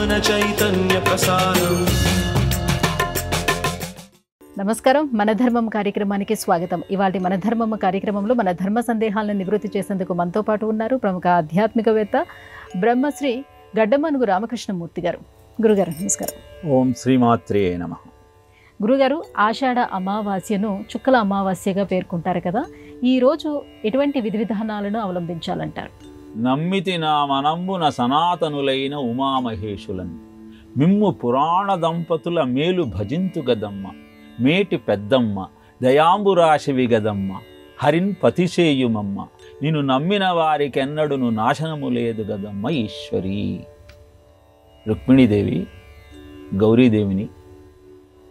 ज्ञान चैतन्य प्रसारम्। నమస్కారం మన ధర్మం కార్యక్రమానికి స్వాగతం. ఇవాల్టి మన ధర్మం కార్యక్రమంలో మన ధర్మ సందేహాలను నివృత్తి చేసేందుకు మనతో పాటు ఉన్నారు ప్రముఖ ఆధ్యాత్మికవేత్త బ్రహ్మశ్రీ గడ్డమనుగు రామకృష్ణమూర్తి గారు. గురుగారు నమస్కారం. ఓం శ్రీమాత్రే నమః. గురుగారు, ఆషాఢ అమావాస్యను చుక్కల అమావాస్యగా పేర్కొంటారు కదా, ఈరోజు ఎటువంటి విధి విధానాలను అవలంబించాలంటారు? నమ్మితి నా మనంబున సనాతనులైన ఉమామహేషులను మిమ్ము పురాణ దంపతుల మేలు భజింతు గదమ్మ, మేటి పెద్దమ్మ దయాంబురాశివి గదమ్మ, హరిన్ పతిసేయుమమ్మ, నిన్ను నమ్మిన వారికెన్నడును నాశనము లేదు గదమ్మ ఈశ్వరి. రుక్మిణీదేవి గౌరీదేవిని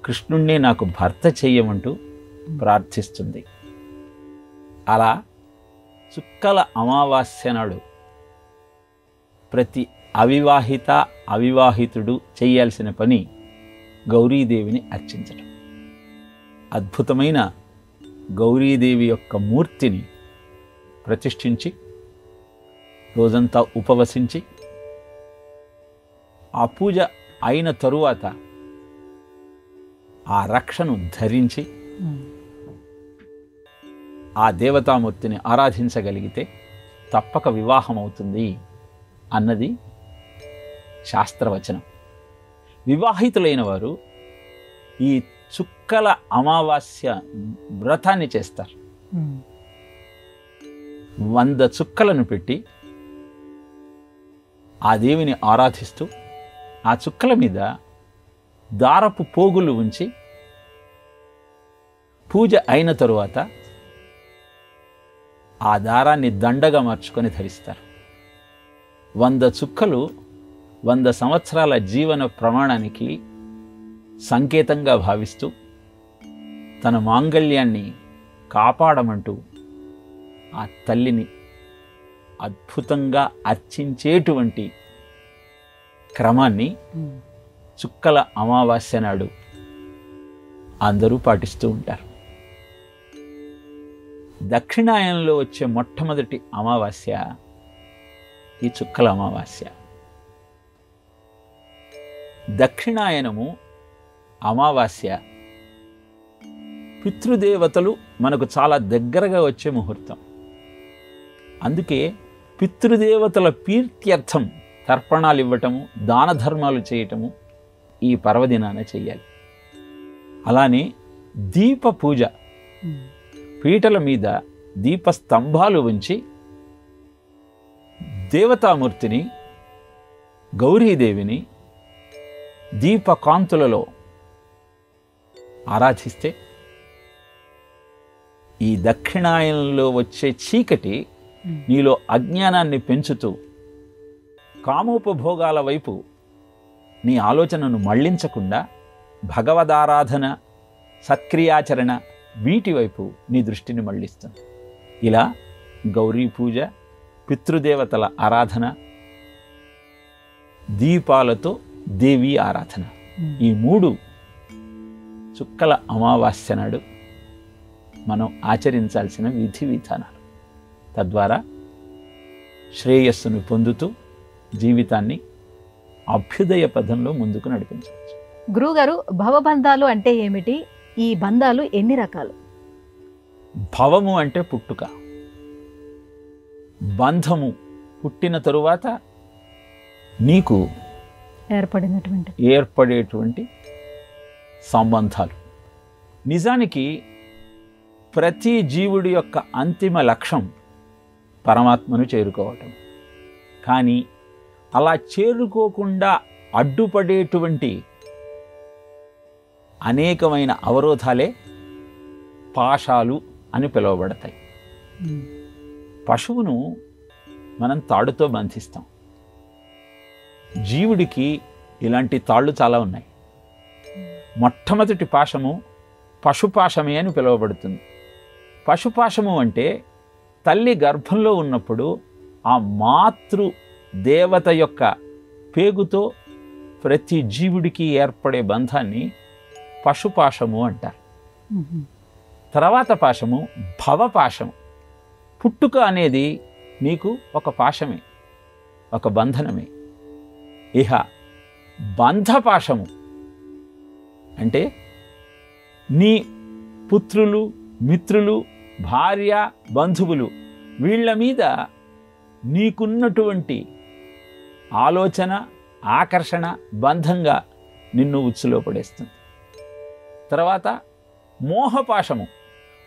కృష్ణుణ్ణి నాకు భర్త చెయ్యమంటూ ప్రార్థిస్తుంది. అలా చుక్కల అమావాస్య నాడు ప్రతి అవివాహితుడు చేయాల్సిన పని గౌరీదేవిని అర్చించడం. అద్భుతమైన గౌరీదేవి యొక్క మూర్తిని ప్రతిష్ఠించి రోజంతా ఉపవసించి ఆ పూజ అయిన తరువాత ఆ రక్షను ధరించి ఆ దేవతామూర్తిని ఆరాధించగలిగితే తప్పక వివాహం అవుతుంది అన్నది శాస్త్రవచనం. వివాహితులైన వారు ఈ చుక్కల అమావాస్య వ్రతాన్ని చేస్తారు. 100 చుక్కలను పెట్టి ఆ దేవిని ఆరాధిస్తూ ఆ చుక్కల మీద దారపు పోగులు ఉంచి పూజ అయిన తరువాత ఆ దారాన్ని దండగా మార్చుకొని ధరిస్తారు. 100 చుక్కలు 100 సంవత్సరాల జీవన ప్రమాణానికి సంకేతంగా భావిస్తూ తన మాంగళ్యాన్ని కాపాడమంటూ ఆ తల్లిని అద్భుతంగా అర్చించేటువంటి క్రమాన్ని చుక్కల అమావాస్య నాడు అందరూ పాటిస్తూ ఉంటారు. దక్షిణాయనంలో వచ్చే మొట్టమొదటి అమావాస్య ఈ చుక్కల అమావాస్య. దక్షిణాయనము అమావాస్య పితృదేవతలు మనకు చాలా దగ్గరగా వచ్చే ముహూర్తం. అందుకే పితృదేవతల ప్రీత్యర్థం తర్పణాలు ఇవ్వటము, దాన ధర్మాలు చేయటము ఈ పర్వదినాన చెయ్యాలి. అలానే దీప పూజ, పీటల మీద దీపస్తంభాలు ఉంచి దేవతామూర్తిని గౌరీదేవిని దీపకాంతులలో ఆరాధిస్తే ఈ దక్షిణాయనంలో వచ్చే చీకటి నీలో అజ్ఞానాన్ని పెంచుతూ కామోపభోగాల వైపు నీ ఆలోచనను మళ్లించకుండా భగవదారాధన, సత్క్రియాచరణ వీటి వైపు నీ దృష్టిని మళ్లిస్తుంది. ఇలా గౌరీ పూజ, పితృదేవతల ఆరాధన, దీపాలతో దేవీ ఆరాధన, ఈ 3 చుక్కల అమావాస్య నాడు మనం ఆచరించాల్సిన విధి విధానాలు. తద్వారా శ్రేయస్సును పొందుతూ జీవితాన్ని అభ్యుదయ పథంలో ముందుకు నడిపించవచ్చు. గురువుగారు, భవబంధాలు అంటే ఏమిటి? ఈ బంధాలు ఎన్ని రకాలు? భవము అంటే పుట్టుక, బంధము పుట్టిన తరువాత నీకు ఏర్పడేటువంటి సంబంధాలు. నిజానికి ప్రతి జీవుడి యొక్క అంతిమ లక్ష్యం పరమాత్మను చేరుకోవటం. కానీ అలా చేరుకోకుండా అడ్డుపడేటువంటి అనేకమైన అవరోధాలే పాశాలు అని పిలువబడతాయి. పశువును మనం తాడుతో బంధిస్తాం. జీవుడికి ఇలాంటి తాళ్ళు చాలా ఉన్నాయి. మొట్టమొదటి పాశము పశుపాశమే అని పిలువబడుతుంది. పశుపాశము అంటే తల్లి గర్భంలో ఉన్నప్పుడు ఆ మాతృ దేవత యొక్క పేగుతో ప్రతి జీవుడికి ఏర్పడే బంధాన్ని పశుపాశము అంటారు. తర్వాత పాశము భవపాశము. పుట్టుక అనేది నీకు ఒక పాశమే, ఒక బంధనమే. ఇహ బంధపాశము అంటే నీ పుత్రులు, మిత్రులు, భార్య, బంధువులు వీళ్ళ మీద నీకున్నటువంటి ఆలోచన, ఆకర్షణ బంధంగా నిన్ను ఉచ్చులో పడేస్తుంది. తర్వాత మోహపాశము,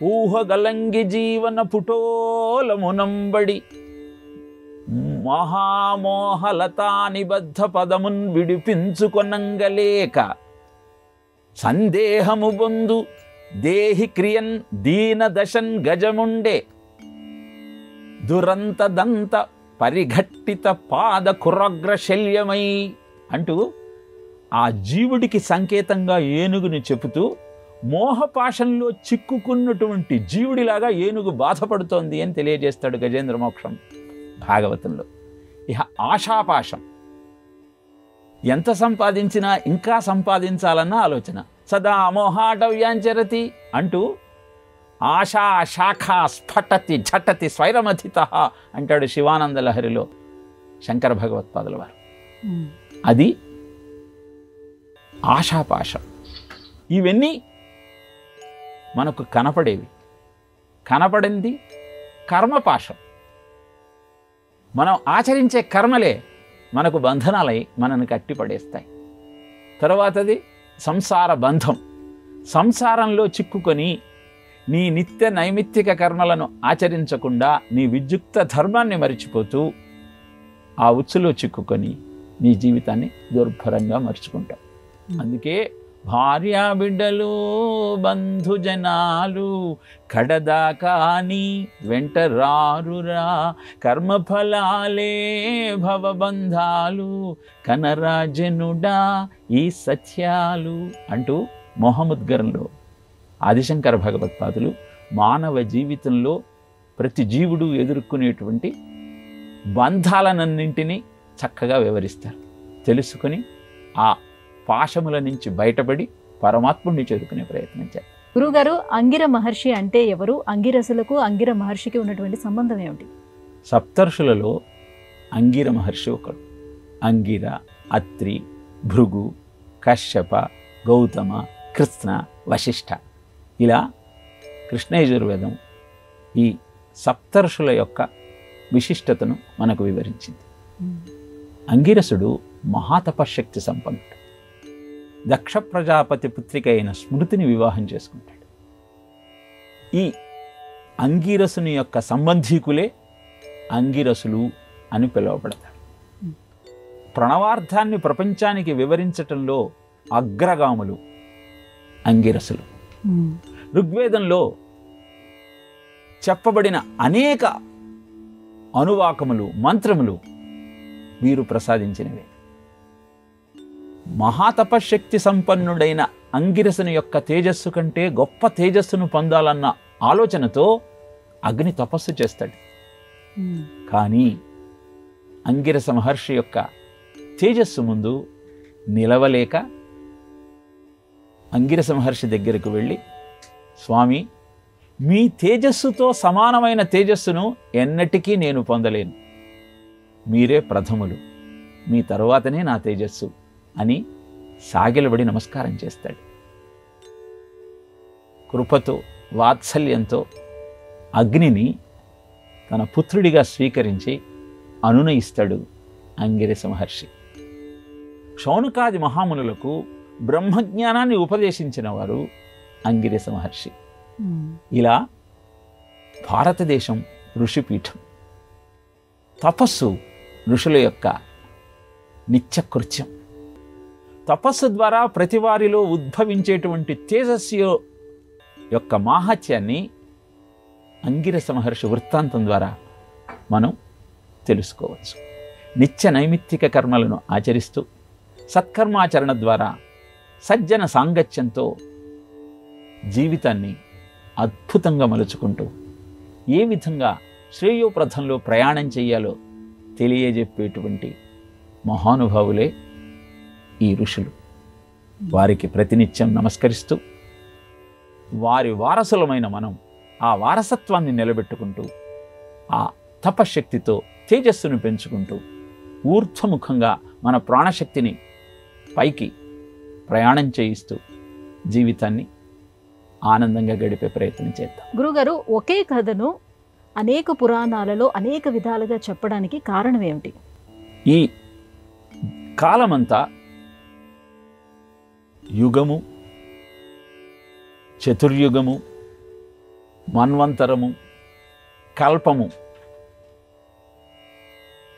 ఊహగలంగి జీవన పుటోలమునంబడి మహామోహలతా నిబద్ధ పదమున్ విడిపించుకొనంగలేక సందేహము బొందు దేహి క్రియన్ దీన దశన్ గజముండే దురంత దంత పరిఘట్టిత పాద కురగ్ర శల్యమై అంటూ ఆ జీవుడికి సంకేతంగా ఏనుగుని చెబుతూ మోహపాశంలో చిక్కుకున్నటువంటి జీవుడిలాగా ఏనుగు బాధపడుతోంది అని తెలియజేస్తాడు గజేంద్ర మోక్షం భాగవతంలో. ఇహ ఆశాపాశం, ఎంత సంపాదించినా ఇంకా సంపాదించాలన్న ఆలోచన. సదా మోహాటవ్యాంచరతి అంటూ ఆశా శాఖ స్ఫటతి ఝటతి స్వైరమథిత అంటాడు శివానంద లహరిలో శంకర భగవత్పాదుల వారు. అది ఆశాపాశం. ఇవన్నీ మనకు కనపడేవి. కనపడింది కర్మపాశం. మనం ఆచరించే కర్మలే మనకు బంధనాలై మనల్ని కట్టిపడేస్తాయి. తర్వాతది సంసార బంధం. సంసారంలో చిక్కుకొని నీ నిత్య నైమిత్తిక కర్మలను ఆచరించకుండా నీ విద్యుక్త ధర్మాన్ని మరిచిపోతూ ఆ ఉచ్చులో చిక్కుకొని నీ జీవితాన్ని దుర్భరంగా మర్చుకుంటావు. అందుకే భార్యా బిడ్డలు, బంధుజనాలు కడదాకాని వెంట రారురా, కర్మఫలాలే భవబంధాలు కనరాజనుడా ఈ సత్యాలు అంటూ మోహముద్గరంలో ఆదిశంకర భగవత్పాదులు మానవ జీవితంలో ప్రతి జీవుడు ఎదుర్కొనేటువంటి బంధాలనన్నింటినీ చక్కగా వివరిస్తారు. తెలుసుకొని ఆ పాశముల నుంచి బయటపడి పరమాత్ముడిని చేరుకునే ప్రయత్నం చేస్తారు. గురుగారు, అంగిర మహర్షి అంటే ఎవరు? అంగిరసులకు అంగిర మహర్షికి ఉన్నటువంటి సంబంధం ఏమిటి? సప్తర్షులలో అంగిర మహర్షి ఒకడు. అంగిర, అత్రి, భృగు, కశ్యప, గౌతమ, కృష్ణ, వశిష్ఠ ఇలా కృష్ణయజుర్వేదం ఈ సప్తర్షుల యొక్క విశిష్టతను మనకు వివరించింది. అంగిరసుడు మహాతపశక్తి సంపన్నుడు. దక్ష ప్రజాపతి పుత్రిక అయిన స్మృతిని వివాహం చేసుకుంటాడు. ఈ అంగిరసుని యొక్క సంబంధీకులే అంగిరసులు అని పిలువబడతారు. ప్రణవార్థాన్ని ప్రపంచానికి వివరించటంలో అగ్రగాములు అంగిరసులు. ఋగ్వేదంలో చెప్పబడిన అనేక అనువాకములు, మంత్రములు వీరు ప్రసాదించినవే. మహాతపశక్తి సంపన్నుడైన అంగిరసుని యొక్క తేజస్సు కంటే గొప్ప తేజస్సును పొందాలన్న ఆలోచనతో అగ్ని తపస్సు చేస్తాడు. కానీ అంగిరస మహర్షి యొక్క తేజస్సు ముందు నిలవలేక అంగిరస మహర్షి దగ్గరకు వెళ్ళి, స్వామి, మీ తేజస్సుతో సమానమైన తేజస్సును ఎన్నటికీ నేను పొందలేను. మీరే ప్రథములు, మీ తరువాతనే నా తేజస్సు అని సాగిలబడి నమస్కారం చేస్తాడు. కృపతో, వాత్సల్యంతో అగ్నిని తన పుత్రుడిగా స్వీకరించి అనునయిస్తాడు అంగిరస మహర్షి. శౌనకాది మహామునులకు బ్రహ్మజ్ఞానాన్ని ఉపదేశించిన వారు అంగిరస మహర్షి. ఇలా భారతదేశం ఋషిపీఠం. తపస్సు ఋషుల యొక్క నిత్యకృత్యం. తపస్సు ద్వారా ప్రతి వారిలో ఉద్భవించేటువంటి తేజస్సు యొక్క మాహాత్యాన్ని అంగిరస మహర్షి వృత్తాంతం ద్వారా మనం తెలుసుకోవచ్చు. నిత్య నైమిత్తిక కర్మలను ఆచరిస్తూ సత్కర్మాచరణ ద్వారా సజ్జన సాంగత్యంతో జీవితాన్ని అద్భుతంగా మలుచుకుంటూ ఏ విధంగా శ్రేయోప్రదంలో ప్రయాణం చేయాలో తెలియజెప్పేటువంటి మహానుభావులే ఈ ఋషులు. వారికి ప్రతినిత్యం నమస్కరిస్తూ వారి వారసులమైన మనం ఆ వారసత్వాన్ని నిలబెట్టుకుంటూ ఆ తపశక్తితో తేజస్సును పెంచుకుంటూ ఊర్ధ్వముఖంగా మన ప్రాణశక్తిని పైకి ప్రయాణం చేయిస్తూ జీవితాన్ని ఆనందంగా గడిపే ప్రయత్నం చేద్దాం. గురుగారు, ఒకే కథను అనేక పురాణాలలో అనేక విధాలుగా చెప్పడానికి కారణం ఏమిటి? ఈ కాలమంతా యుగము, చతుర్యుగము, మన్వంతరము, కల్పము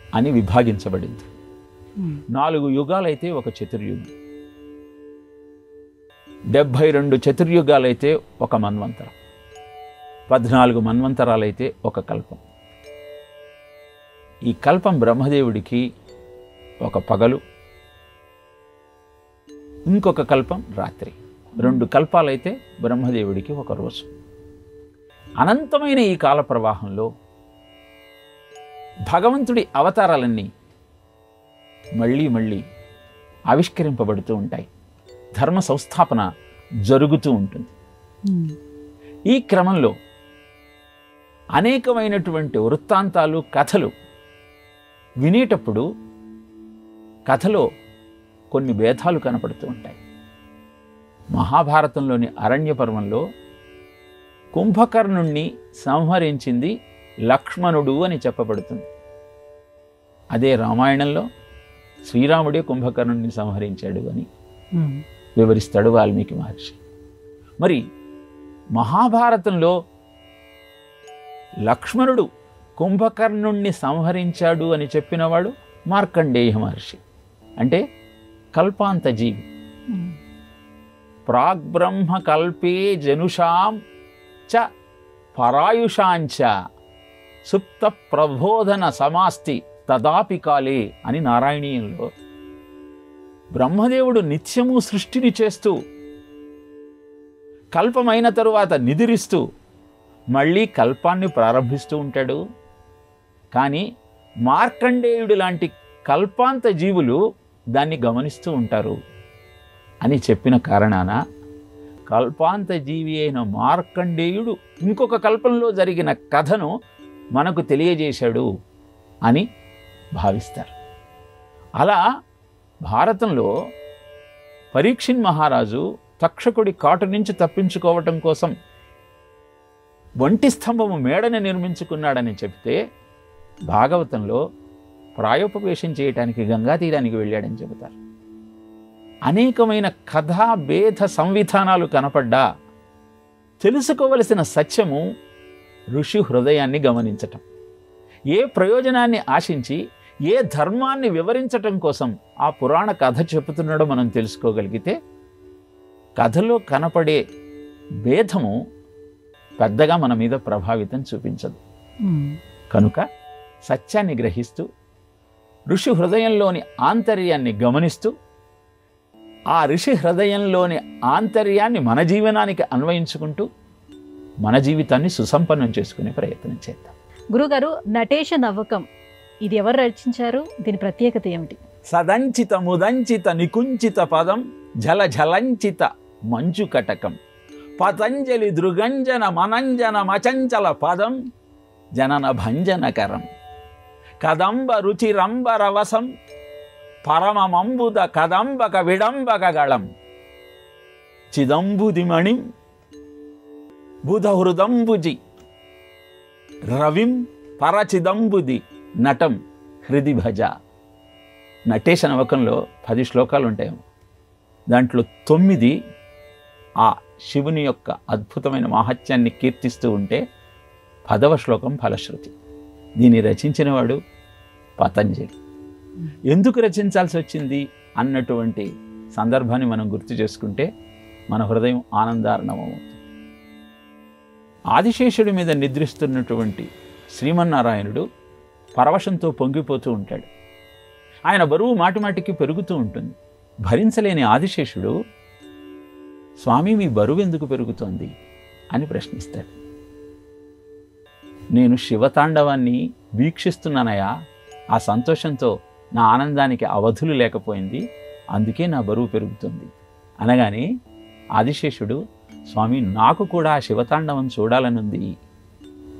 అని విభాగించబడింది. 4 యుగాలైతే ఒక చతుర్యుగం, 72 చతుర్యుగాలైతే ఒక మన్వంతరం, 14 మన్వంతరాలైతే ఒక కల్పం. ఈ కల్పం బ్రహ్మదేవుడికి ఒక పగలు, ఇంకొక కల్పం రాత్రి. 2 కల్పాలైతే బ్రహ్మదేవుడికి ఒక రోజు. అనంతమైన ఈ కాల ప్రవాహంలో భగవంతుడి అవతారాలన్నీ మళ్ళీ మళ్ళీ ఆవిష్కరింపబడుతూ ఉంటాయి. ధర్మ సంస్థాపన జరుగుతూ ఉంటుంది. ఈ క్రమంలో అనేకమైనటువంటి వృత్తాంతాలు, కథలు వినేటప్పుడు కథలో కొన్ని భేదాలు కనపడుతూ ఉంటాయి. మహాభారతంలోని అరణ్య పర్వంలో కుంభకర్ణుణ్ణి సంహరించింది లక్ష్మణుడు అని చెప్పబడుతుంది. అదే రామాయణంలో శ్రీరాముడే కుంభకర్ణుణ్ణి సంహరించాడు అని వివరిస్తాడు వాల్మీకి మహర్షి. మరి మహాభారతంలో లక్ష్మణుడు కుంభకర్ణుణ్ణి సంహరించాడు అని చెప్పినవాడు మార్కండేయ మహర్షి, అంటే కల్పాంత జీవి. ప్రాగ్బ్రహ్మ కల్పే జనుషాం చ పరాయుషాంచ సుప్త ప్రబోధన సమాస్తి తదాపి కాలే అని నారాయణీయంలో బ్రహ్మదేవుడు నిత్యము సృష్టిని చేస్తూ కల్పమైన తరువాత నిద్రిస్తూ మళ్ళీ కల్పాన్ని ప్రారంభిస్తూ ఉంటాడు. కానీ మార్కండేయుడు లాంటి కల్పాంత జీవులు దాన్ని గమనిస్తూ ఉంటారు అని చెప్పిన కారణాన కల్పాంత జీవి అయిన మార్కండేయుడు ఇంకొక కల్పంలో జరిగిన కథను మనకు తెలియజేశాడు అని భావిస్తారు. అలా భారతంలో పరీక్షిన్ మహారాజు తక్షకుడి కాటు నుంచి తప్పించుకోవటం కోసం ఒంటి స్తంభము మేడని నిర్మించుకున్నాడని చెప్తే, భాగవతంలో ప్రాయోపవేశం చేయటానికి గంగా తీరానికి వెళ్ళాడని చెబుతారు. అనేకమైన కథా భేద సంవిధానాలు కనపడ్డా తెలుసుకోవలసిన సత్యము ఋషి హృదయాన్ని గమనించటం. ఏ ప్రయోజనాన్ని ఆశించి ఏ ధర్మాన్ని వివరించటం కోసం ఆ పురాణ కథ చెబుతున్నాడో మనం తెలుసుకోగలిగితే కథలో కనపడే భేదము పెద్దగా మన మీద ప్రభావితం చూపించదు. కనుక సత్యాన్ని గ్రహిస్తూ ఋషి హృదయంలోని ఆంతర్యాన్ని గమనిస్తూ ఆ ఋషి హృదయంలోని ఆంతర్యాన్ని మన జీవనానికి అన్వయించుకుంటూ మన జీవితాన్ని సుసంపన్నం చేసుకునే ప్రయత్నం చేద్దాం. గురుగారు, నటేశ నవ్వకం ఇది ఎవరు రచించారు? దీని ప్రత్యేకత ఏమిటి? సదంచిత ముదంచిత నికుంచిత పదం జల జలంచిత మంచు కటకం పతంజలి దృగంజన మనంజన మచంచల పదం జనన భంజనకరం కదంబ రుచిరంబరవసం పరమమంబుద కదంబక విడంబక గళం చిదంబుదిమణిం బుధహృదంబుజి రవిం పరచిదంబుది నటం హృది భజ. నటేశ నవకంలో 10 శ్లోకాలు ఉంటాయేమో, దాంట్లో 9 ఆ శివుని యొక్క అద్భుతమైన మహత్యాన్ని కీర్తిస్తూ ఉంటే 10వ శ్లోకం ఫలశ్రుతి. దీన్ని రచించినవాడు పతంజలి. ఎందుకు రచించాల్సి వచ్చింది అన్నటువంటి సందర్భాన్ని మనం గుర్తు చేసుకుంటే మన హృదయం ఆనందార్ణమవుతుంది. ఆదిశేషుడి మీద నిద్రిస్తున్నటువంటి శ్రీమన్నారాయణుడు పరవశంతో పొంగిపోతూ ఉంటాడు. ఆయన బరువు మాటిమాటికి పెరుగుతూ ఉంటుంది. భరించలేని ఆదిశేషుడు, స్వామి మీ బరువు ఎందుకు పెరుగుతోంది అని ప్రశ్నిస్తాడు. నేను శివతాండవాన్ని వీక్షిస్తున్నానయా, ఆ సంతోషంతో నా ఆనందానికి అవధులు లేకపోయింది, అందుకే నా బరువు పెరుగుతుంది అనగానే ఆదిశేషుడు, స్వామి నాకు కూడా ఆ శివతాండవం చూడాలనుంది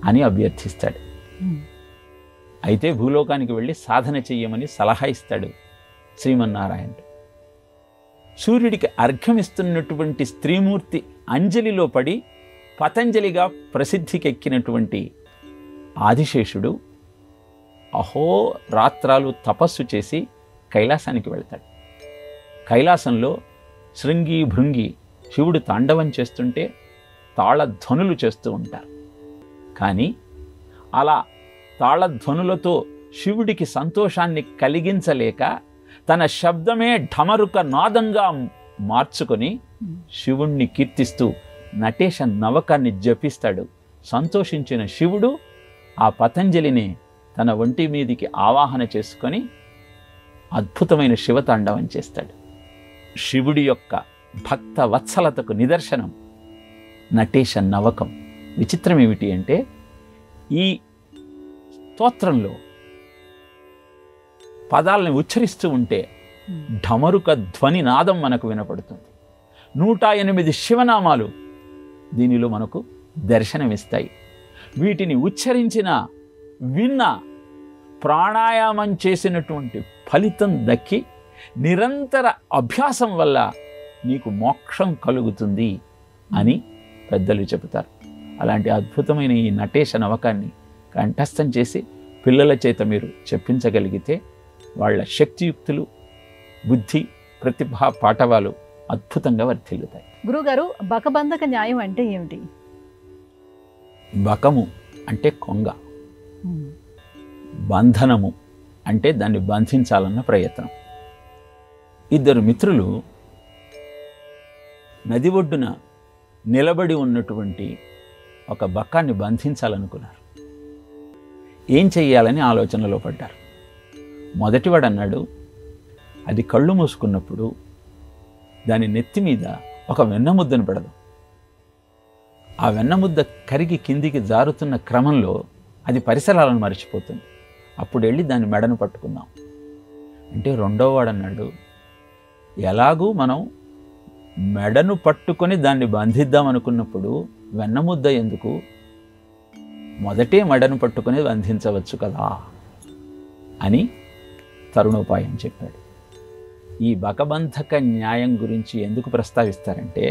అని అభ్యర్థిస్తాడు. అయితే భూలోకానికి వెళ్ళి సాధన చెయ్యమని సలహా ఇస్తాడు శ్రీమన్నారాయణుడు. సూర్యుడికి అర్ఘ్యమిస్తున్నటువంటి స్త్రీమూర్తి అంజలిలో పడి పతంజలిగా ప్రసిద్ధికెక్కినటువంటి ఆదిశేషుడు అహోరాత్రాలు తపస్సు చేసి కైలాసానికి వెళ్తాడు. కైలాసంలో శృంగి భృంగి శివుడు తాండవం చేస్తుంటే తాళధ్వనులు చేస్తూ ఉంటారు. కానీ అలా తాళధ్వనులతో శివుడికి సంతోషాన్ని కలిగించలేక తన శబ్దమే ఢమరుక నాదంగా మార్చుకొని శివుణ్ణి కీర్తిస్తూ నటేశ నవకాన్ని జపిస్తాడు. సంతోషించిన శివుడు ఆ పతంజలిని తన ఒంటి మీదికి ఆవాహన చేసుకొని అద్భుతమైన శివతాండవం చేస్తాడు. శివుడి యొక్క భక్త వత్సలతకు నిదర్శనం నటేశ నవకం. విచిత్రం ఏమిటి అంటే ఈ స్తోత్రంలో పదాలను ఉచ్చరిస్తూ ఉంటే ఢమరుక ధ్వని నాదం మనకు వినపడుతుంది. 108 శివనామాలు దీనిలో మనకు దర్శనమిస్తాయి. వీటిని ఉచ్చరించిన విన్న ప్రాణాయామం చేసినటువంటి ఫలితం దక్కి నిరంతర అభ్యాసం వల్ల నీకు మోక్షం కలుగుతుంది అని పెద్దలు చెబుతారు. అలాంటి అద్భుతమైన ఈ నటేశ నవకాన్ని కంఠస్థం చేసి పిల్లల చేత మీరు చెప్పించగలిగితే వాళ్ళ శక్తియుక్తులు, బుద్ధి, ప్రతిభా పాఠవాలు అద్భుతంగా వర్ధిల్లుతాయి. గురుగారు, బకబంధక న్యాయం అంటే ఏమిటి? బకము అంటే కొంగ, బంధనము అంటే దాన్ని బంధించాలన్న ప్రయత్నం. 2 మిత్రులు నది ఒడ్డున నిలబడి ఉన్నటువంటి ఒక బకాన్ని బంధించాలనుకున్నారు. ఏం చెయ్యాలని ఆలోచనలో పడ్డారు. మొదటివాడు అన్నాడు, అది కళ్ళు మూసుకున్నప్పుడు దాని నెత్తి మీద ఒక వెన్నముద్దను పెడదాం. ఆ వెన్నముద్ద కరిగి కిందికి జారుతున్న క్రమంలో అది పరిసరాలను మర్చిపోతుంది. అప్పుడు వెళ్ళి దాని మెడను పట్టుకుందాం అంటే రెండోవాడు అన్నాడు, ఎలాగూ మనం మెడను పట్టుకొని దాన్ని బంధిద్దాం అనుకున్నప్పుడు వెన్నముద్ద ఎందుకు, మొదటే మెడను పట్టుకొని బంధించవచ్చు కదా అని తరుణోపాయం చెప్పాడు. ఈ బకబంధక న్యాయం గురించి ఎందుకు ప్రస్తావిస్తారంటే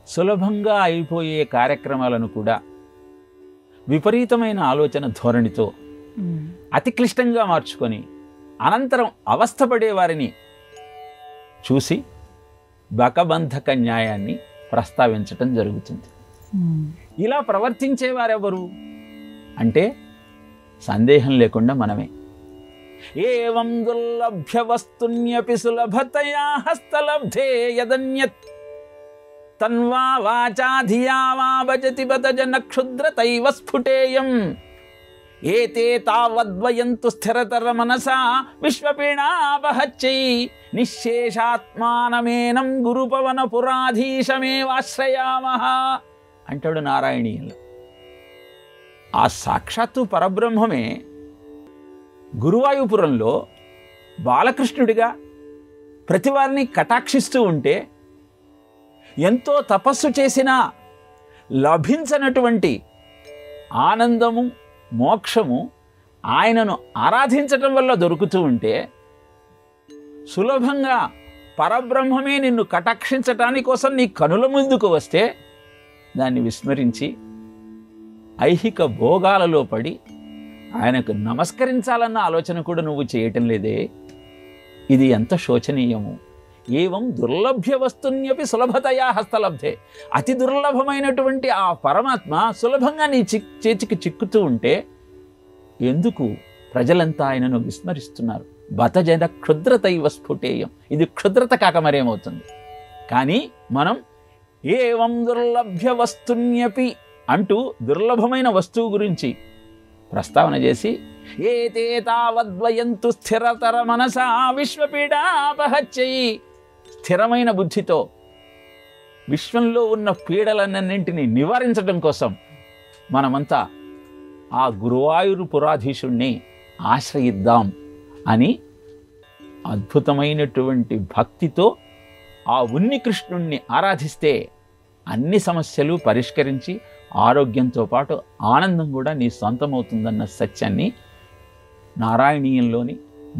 సులభంగా అయిపోయే కార్యక్రమాలను కూడా విపరీతమైన ఆలోచన ధోరణితో అతి క్లిష్టంగా మార్చుకొని అనంతరం అవస్థపడే వారిని చూసి బకబంధక న్యాయాన్ని ప్రస్తావించటం జరుగుతుంది. ఇలా ప్రవర్తించేవారెవరు అంటే సందేహం లేకుండా మనమే. ఏవం దుర్లభ్య వస్తున్యపి సులభతయా హస్తలబ్ధే యదన్యత్ తన్వా వాచా ధియా వా భజతి బదజన క్షుద్రతైవ స్ఫుటేయం ఏతే తావద్వయంతు స్థిరతర మనసా విశ్వపీడాపహచ్చై నిశ్శేషాత్మానమేనం గురుపవన పురాధీశమేవాశ్రయామః అంటాడు నారాయణీయులు. ఆ సాక్షాత్తు పరబ్రహ్మమే గురువాయూపురంలో బాలకృష్ణుడిగా ప్రతివారిని కటాక్షిస్తూ ఉంటే ఎంతో తపస్సు చేసినా లభించనటువంటి ఆనందము, మోక్షము ఆయనను ఆరాధించటం వల్ల దొరుకుతూ ఉంటే సులభంగా పరబ్రహ్మమే నిన్ను కటాక్షించటాని కోసం నీ కనుల ముందుకు వస్తే దాన్ని విస్మరించి ఐహిక భోగాలలో పడి ఆయనకు నమస్కరించాలన్న ఆలోచన కూడా నువ్వు చేయటం లేదే. ఇది ఎంత శోచనీయము. ఏవం దుర్లభ్య వస్తున్యపి సులభతయా హస్తలబ్ధే. అతి దుర్లభమైనటువంటి ఆ పరమాత్మ సులభంగా నీ చేతికి చిక్కుతూ ఉంటే ఎందుకు ప్రజలంతా ఆయనను విస్మరిస్తున్నారు? బతజన క్షుద్రతైవ స్ఫుటేయం. ఇది క్షుద్రత కాక మరేమవుతుంది? కానీ మనం ఏవం దుర్లభ్య వస్తున్యపి అంటూ దుర్లభమైన వస్తువు గురించి ప్రస్తావన చేసి ఏతే తావద్వయంతు స్థిరతర మనసా విశ్వపీడాపహచ్చై, స్థిరమైన బుద్ధితో విశ్వంలో ఉన్న పీడలన్నింటినీ నివారించడం కోసం మనమంతా ఆ గురువాయూరు పురాధీశుణ్ణి ఆశ్రయిద్దాం అని అద్భుతమైనటువంటి భక్తితో ఆ ఉన్ని కృష్ణుణ్ణి ఆరాధిస్తే అన్ని సమస్యలు పరిష్కరించి ఆరోగ్యంతో పాటు ఆనందం కూడా నీ సొంతమవుతుందన్న సత్యాన్ని నారాయణీయంలోని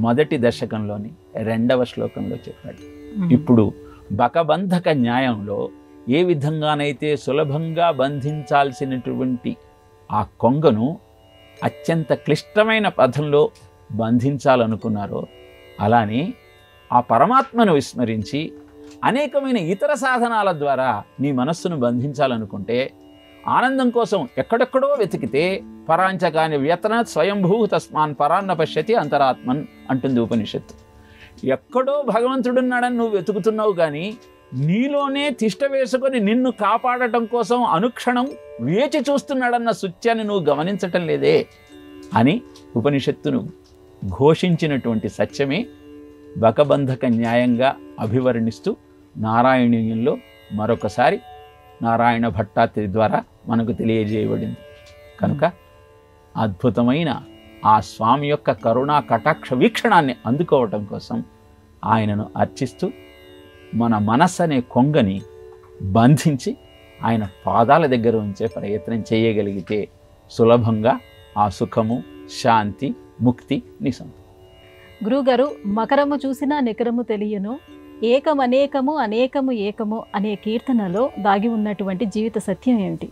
మొదటి దశకంలోని 2వ శ్లోకంలో చెప్పాడు. ఇప్పుడు బకబంధక న్యాయంలో ఏ విధంగానైతే సులభంగా బంధించాల్సినటువంటి ఆ కొంగను అత్యంత క్లిష్టమైన పథంలో బంధించాలనుకున్నారో, అలానే ఆ పరమాత్మను విస్మరించి అనేకమైన ఇతర సాధనాల ద్వారా నీ మనస్సును బంధించాలనుకుంటే, ఆనందం కోసం ఎక్కడెక్కడో వెతికితే పరాంచకాని వ్యతన స్వయంభూ తస్మాన్ పరాన్న పశ్యతి అంతరాత్మన్ అంటుంది ఉపనిషత్తు. ఎక్కడో భగవంతుడున్నాడని నువ్వు వెతుకుతున్నావు, కానీ నీలోనే తిష్ట వేసుకొని నిన్ను కాపాడటం కోసం అనుక్షణం వేచి చూస్తున్నాడన్న సత్యాన్ని నువ్వు గమనించటం లేదే అని ఉపనిషత్తును ఘోషించినటువంటి సత్యమే బకబంధక న్యాయంగా అభివర్ణిస్తూ నారాయణీయంలో మరొకసారి నారాయణ భట్టాత్రి ద్వారా మనకు తెలియజేయబడింది. కనుక అద్భుతమైన ఆ స్వామి యొక్క కరుణా కటాక్ష వీక్షణాన్ని అందుకోవటం కోసం ఆయనను అర్చిస్తూ మన మనస్సు అనే కొంగని బంధించి ఆయన పాదాల దగ్గర ఉంచే ప్రయత్నం చేయగలిగితే సులభంగా ఆ సుఖము, శాంతి, ముక్తి నిసంతం. గురువుగారు, మకరము చూసినా నికరము తెలియను, ఏకమనేకము అనేకము ఏకము అనే కీర్తనలో దాగి ఉన్నటువంటి జీవిత సత్యం ఏమిటి?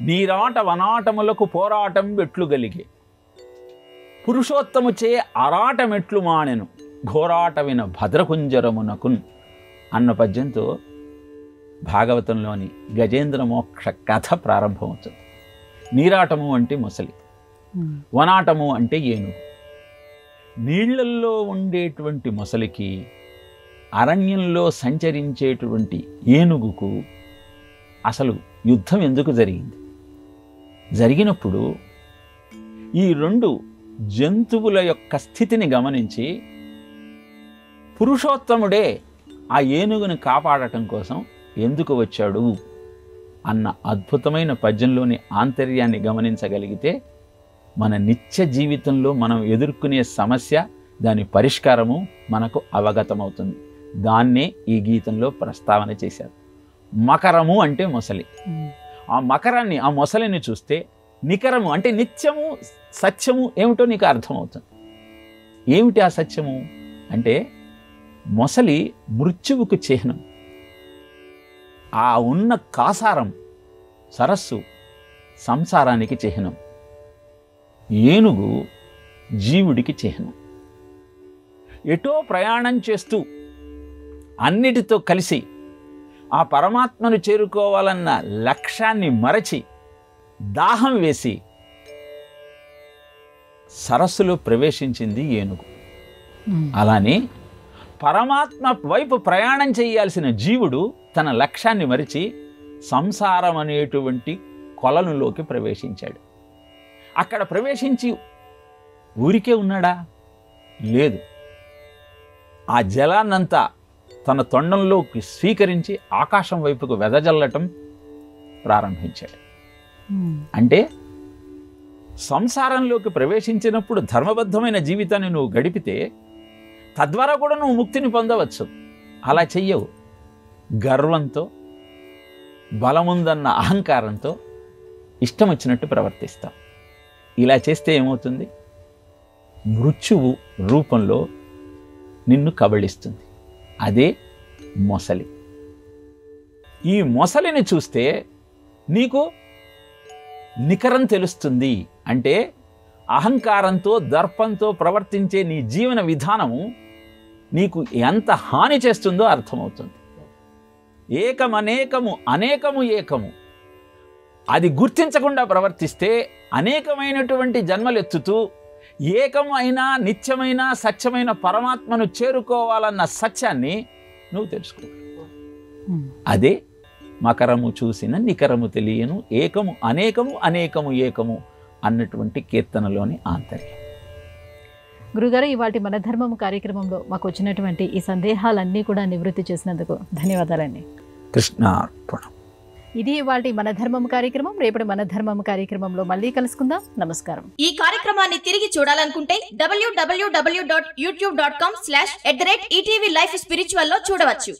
నీరాట వనాటములకు పోరాటం వెట్లు గలిగే, పురుషోత్తముచే అరాటమెట్లు మానెను, ఘోరాటవిన భద్రకుంజరమునకున్ అన్న పద్యంతో భాగవతంలోని గజేంద్ర మోక్ష కథ ప్రారంభమవుతుంది. నీరాటము అంటే మొసలి, వనాటము అంటే ఏనుగు. నీళ్లల్లో ఉండేటువంటి మొసలికి, అరణ్యంలో సంచరించేటువంటి ఏనుగుకు అసలు యుద్ధం ఎందుకు జరిగింది? జరిగినప్పుడు ఈ రెండు జంతువుల యొక్క స్థితిని గమనించి పురుషోత్తముడే ఆ ఏనుగుని కాపాడటం కోసం ఎందుకు వచ్చాడు అన్న అద్భుతమైన పద్యంలోని ఆంతర్యాన్ని గమనించగలిగితే మన నిత్య జీవితంలో మనం ఎదుర్కొనే సమస్య, దాని పరిష్కారము మనకు అవగతమవుతుంది. దాన్నే ఈ గీతంలో ప్రస్తావన చేశారు. మకరము అంటే మొసలి. ఆ మకరాన్ని, ఆ మొసలిని చూస్తే నికరము అంటే నిత్యము, సత్యము ఏమిటో నీకు అర్థమవుతుంది. ఏమిటి ఆ సత్యము అంటే, మొసలి మృత్యువుకు చిహ్నం, ఆ ఉన్న కాసారం సరస్సు సంసారానికి చిహ్నం, ఏనుగు జీవుడికి చిహ్నం. ఎటో ప్రయాణం చేస్తూ అన్నిటితో కలిసి ఆ పరమాత్మను చేరుకోవాలన్న లక్ష్యాన్ని మరచి దాహం వేసి సరస్సులో ప్రవేశించింది ఏనుగు. అలానే పరమాత్మ వైపు ప్రయాణం చేయాల్సిన జీవుడు తన లక్ష్యాన్ని మరిచి సంసారం అనేటువంటి కొలనులోకి ప్రవేశించాడు. అక్కడ ప్రవేశించి ఊరికే ఉన్నాడా? లేదు. ఆ జలాన్నంతా తన తొండంలోకి స్వీకరించి ఆకాశం వైపుకు వెదజల్లటం ప్రారంభించాడు. అంటే సంసారంలోకి ప్రవేశించినప్పుడు ధర్మబద్ధమైన జీవితాన్ని నువ్వు గడిపితే తద్వారా కూడా నువ్వు ముక్తిని పొందవచ్చు. అలా చెయ్యవు. గర్వంతో, బలముందన్న అహంకారంతో ఇష్టం వచ్చినట్టు ప్రవర్తిస్తావు. ఇలా చేస్తే ఏమవుతుంది? మృత్యువు రూపంలో నిన్ను కబళిస్తుంది. అదే మొసలి. ఈ మొసలిని చూస్తే నీకు నికరం తెలుస్తుంది. అంటే అహంకారంతో, దర్పంతో ప్రవర్తించే నీ జీవన విధానము నీకు ఎంత హాని చేస్తుందో అర్థమవుతుంది. ఏకమనేకము అనేకము ఏకము, అది గుర్తించకుండా ప్రవర్తిస్తే అనేకమైనటువంటి జన్మలెత్తుతూ ఏకము అయినా నిత్యమైన సత్యమైన పరమాత్మను చేరుకోవాలన్న సత్యాన్ని నువ్వు తెలుసుకో. అదే మకరము చూసిన నికరము తెలియను, ఏకము అనేకము అనేకము ఏకము అన్నటువంటి కీర్తనలోని ఆంతర్యం. గురుగారు, ఇవాటి మన ధర్మం కార్యక్రమంలో మాకు వచ్చినటువంటి ఈ సందేహాలన్నీ కూడా నివృత్తి చేసినందుకు ధన్యవాదాలండి. కృష్ణార్పణం. ఇది ఇవాటి మన ధర్మం కార్యక్రమం. రేపటి మన ధర్మం కార్యక్రమంలో మళ్ళీ కలుసుకుందాం. నమస్కారం. ఈ కార్యక్రమాన్ని తిరిగి చూడాలనుకుంటే www.youtube.com/ETV Life Spiritual లో చూడవచ్చు.